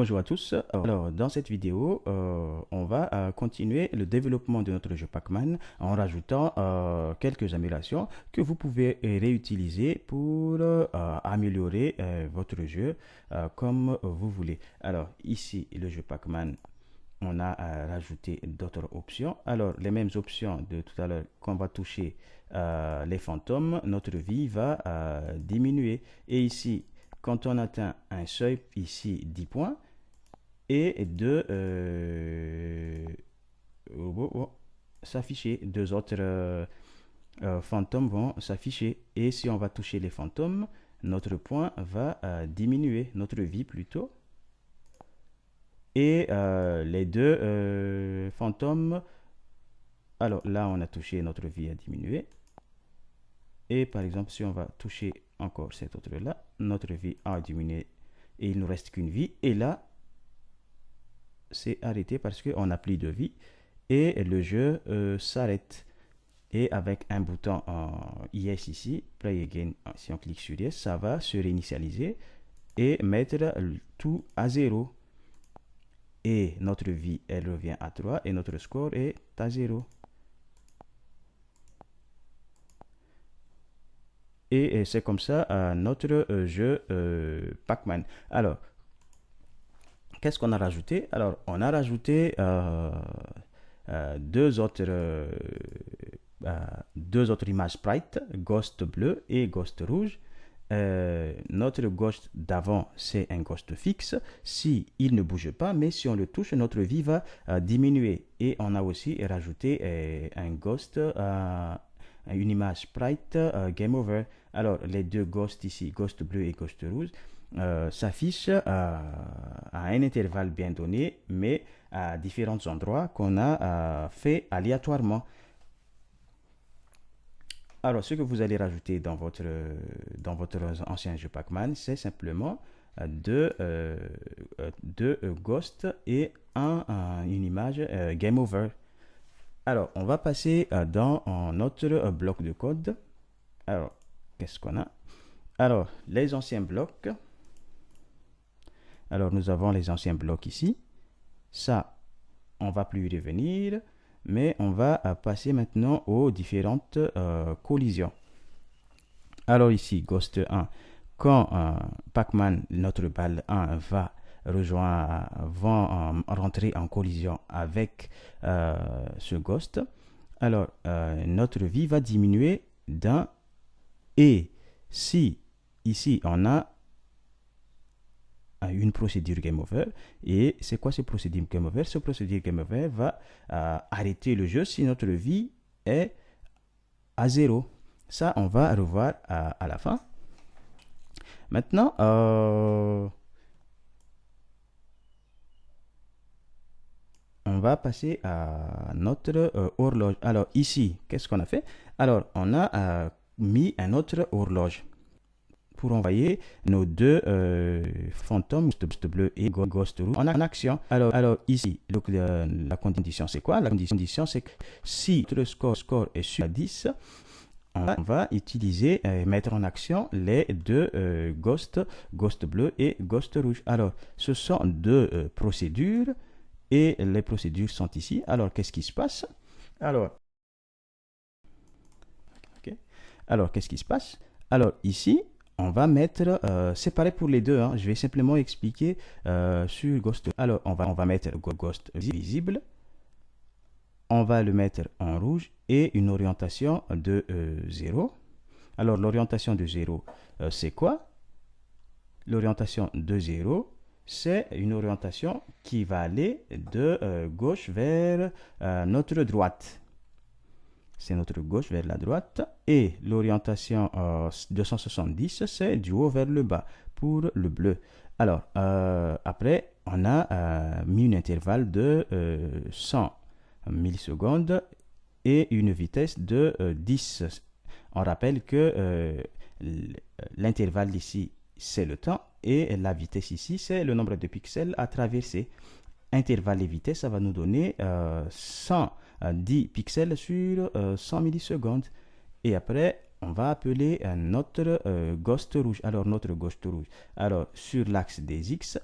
bonjour à tous. Alors, dans cette vidéo, on va continuer le développement de notre jeu Pac-Man en rajoutant quelques améliorations que vous pouvez réutiliser pour améliorer votre jeu comme vous voulez. Alors, ici, le jeu Pac-Man, on a rajouté d'autres options. Alors, les mêmes options de tout à l'heure, qu'on va toucher les fantômes, notre vie va diminuer. Et ici, quand on atteint un seuil, ici 10 points, et s'afficher, deux autres fantômes vont s'afficher. Et si on va toucher les fantômes, notre point va diminuer, notre vie plutôt. Et les deux fantômes, alors là on a touché, notre vie a diminué. Et par exemple, si on va toucher encore cet autre-là, notre vie a diminué et il ne nous reste qu'une vie. Et là, c'est arrêté parce qu'on n'a plus de vie et le jeu s'arrête. Et avec un bouton Yes ici, Play Again, si on clique sur Yes, ça va se réinitialiser et mettre tout à 0. Et notre vie, elle revient à 3 et notre score est à 0. Et c'est comme ça notre jeu Pac-Man. Alors, qu'est-ce qu'on a rajouté? Alors, on a rajouté deux autres images sprite, Ghost bleu et Ghost rouge. Notre Ghost d'avant, c'est un Ghost fixe. Si il ne bouge pas, mais si on le touche, notre vie va diminuer. Et on a aussi rajouté un Ghost, une image sprite Game Over. Alors, les deux Ghosts ici, Ghost bleu et Ghost rouge, s'affichent à un intervalle bien donné, mais à différents endroits qu'on a fait aléatoirement. Alors, ce que vous allez rajouter dans votre ancien jeu Pac-Man, c'est simplement deux ghosts et une image Game Over. Alors, on va passer dans notre bloc de code. Alors, qu'est-ce qu'on a? Alors, les anciens blocs. Alors, nous avons les anciens blocs ici. Ça, on va plus y revenir, mais on va passer maintenant aux différentes collisions. Alors ici, Ghost 1, quand Pac-Man, notre balle 1, va rentrer en collision avec ce Ghost, alors notre vie va diminuer d'un. Et si ici on a une procédure Game Over, et c'est quoi ce procédure Game Over? Ce procédure Game Over va arrêter le jeu si notre vie est à 0. Ça, on va revoir à la fin. Maintenant, on va passer à notre horloge. Alors ici, qu'est-ce qu'on a fait? Alors, on a mis un autre horloge pour envoyer nos deux fantômes, Ghost bleu et Ghost rouge, en action. Alors ici, la condition c'est quoi? La condition c'est que si le score est sur 10, on va utiliser mettre en action les deux Ghost bleu et Ghost rouge. Alors, ce sont deux procédures et les procédures sont ici. Alors, qu'est-ce qui se passe? Alors, qu'est-ce qui se passe? Alors, ici, on va mettre, c'est pareil pour les deux, hein. Je vais simplement expliquer sur Ghost. Alors, on va mettre Ghost visible. On va le mettre en rouge et une orientation de 0. Alors, l'orientation de 0, c'est quoi? L'orientation de 0, c'est une orientation qui va aller de gauche vers notre droite. C'est notre gauche vers la droite. Et l'orientation 270, c'est du haut vers le bas pour le bleu. Alors, après, on a mis un intervalle de 100 millisecondes et une vitesse de 10. On rappelle que l'intervalle ici, c'est le temps et la vitesse ici, c'est le nombre de pixels à traverser. Intervalle et vitesse, ça va nous donner 110 pixels sur 100 millisecondes. Et après, on va appeler notre ghost rouge. Alors, notre ghost rouge. Alors, sur l'axe des X,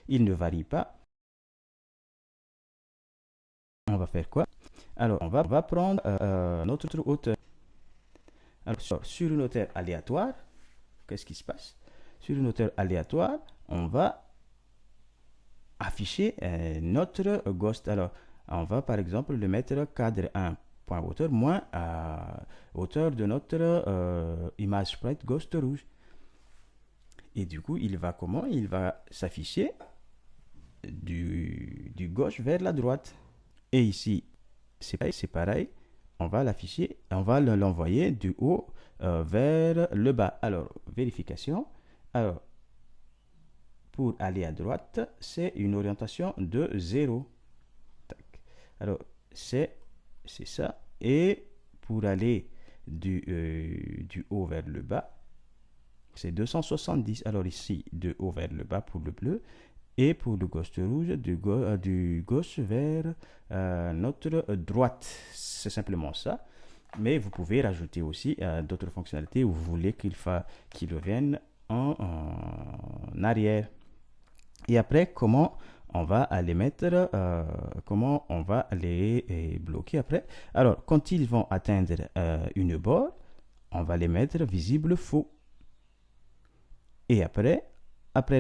il ne varie pas. On va faire quoi? Alors, on va prendre notre hauteur. Alors, sur une hauteur aléatoire, qu'est-ce qui se passe? Sur une hauteur aléatoire, on va afficher notre ghost. Alors, on va par exemple le mettre cadre 1 point hauteur moins hauteur de notre image sprite ghost rouge. Et du coup, il va comment? Il va s'afficher du gauche vers la droite. Et ici, c'est pareil. On va l'afficher, on va l'envoyer du haut vers le bas. Alors, vérification. Alors, pour aller à droite, c'est une orientation de 0. Alors, c'est ça. Et pour aller du haut vers le bas, c'est 270. Alors ici, de haut vers le bas pour le bleu. Et pour le ghost rouge, du gauche vers notre droite. C'est simplement ça. Mais vous pouvez rajouter aussi d'autres fonctionnalités où vous voulez qu'il revienne en arrière. Et après, comment on va les mettre, comment on va les bloquer après? Alors, quand ils vont atteindre une borne, on va les mettre visibles faux. Et après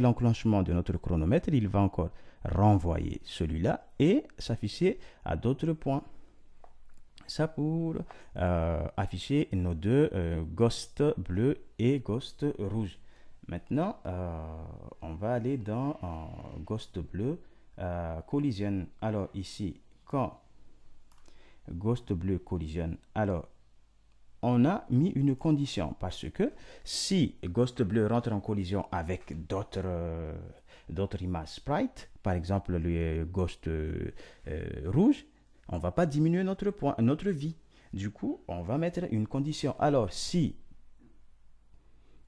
l'enclenchement de notre chronomètre, il va encore renvoyer celui-là et s'afficher à d'autres points. Ça pour afficher nos deux ghosts bleus et ghost rouge. Maintenant, on va aller dans ghost bleu collision. Alors ici, quand ghost bleu collisionne, alors on a mis une condition parce que si ghost bleu rentre en collision avec d'autres images sprite, par exemple le ghost rouge, on va pas diminuer notre vie. Du coup, on va mettre une condition. Alors, si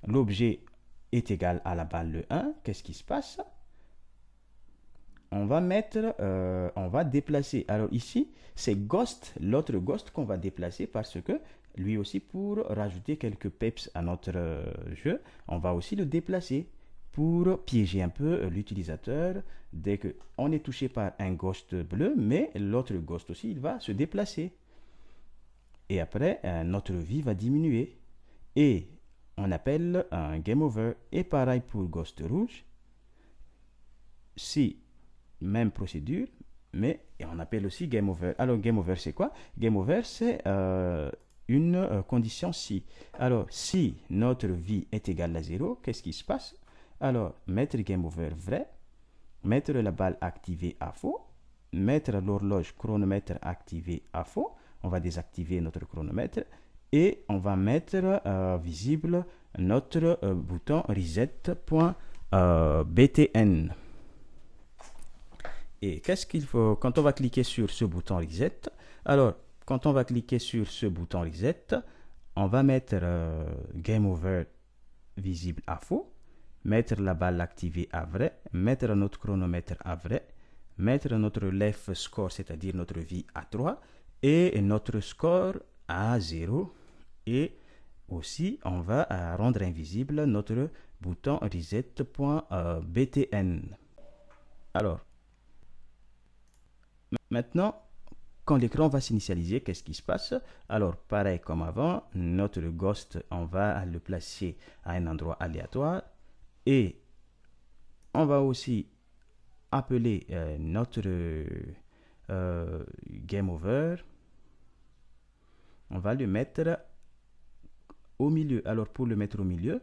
l'objet est égal à la balle 1, qu'est-ce qui se passe? On va déplacer. Alors ici, c'est ghost, l'autre ghost qu'on va déplacer parce que lui aussi, pour rajouter quelques peps à notre jeu, on va aussi le déplacer pour piéger un peu l'utilisateur dès qu'on est touché par un ghost bleu, mais l'autre ghost aussi, il va se déplacer. Et après, notre vie va diminuer. Et on appelle un game over. Et pareil pour ghost rouge. Si, même procédure, mais on appelle aussi game over. Alors, game over, c'est quoi? Game over, c'est une condition si. Alors, si notre vie est égale à 0, qu'est-ce qui se passe? Alors, mettre game over vrai, mettre la balle activée à faux, mettre l'horloge chronomètre activée à faux. On va désactiver notre chronomètre et on va mettre visible notre bouton reset.btn. Et qu'est-ce qu'il faut quand on va cliquer sur ce bouton reset? Alors, quand on va cliquer sur ce bouton reset, on va mettre game over visible à faux, mettre la balle activée à vrai, mettre notre chronomètre à vrai, mettre notre left score, c'est-à-dire notre vie à 3, et notre score à 0. Et aussi, on va rendre invisible notre bouton reset.btn. Alors, maintenant, quand l'écran va s'initialiser, qu'est-ce qui se passe? Alors, pareil comme avant, notre ghost, on va le placer à un endroit aléatoire. Et on va aussi appeler notre game over. On va le mettre au milieu. Alors, pour le mettre au milieu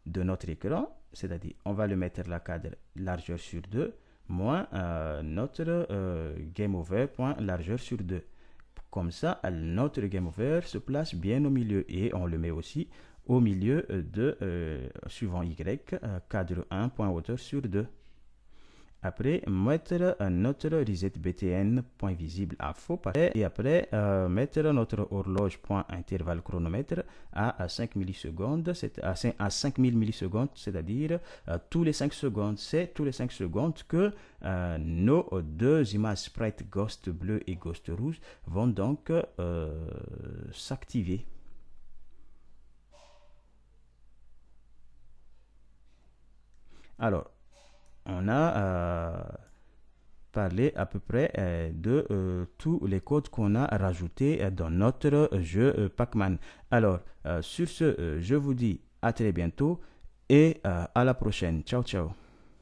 de notre écran, c'est-à-dire, on va le mettre la cadre largeur sur 2 moins notre game over point largeur sur 2. Comme ça, notre game over se place bien au milieu et on le met aussi au milieu de suivant Y, cadre 1 point hauteur sur 2. Après, mettre notre reset btn point visible à faux et après mettre notre horloge point intervalle chronomètre à 5 millisecondes, à 5000 millisecondes, c'est-à-dire tous les 5 secondes. C'est tous les 5 secondes que nos deux images sprite ghost bleu et ghost rouge vont donc s'activer. Alors, on a parlé à peu près de tous les codes qu'on a rajoutés dans notre jeu Pac-Man. Alors, sur ce, je vous dis à très bientôt et à la prochaine. Ciao, ciao.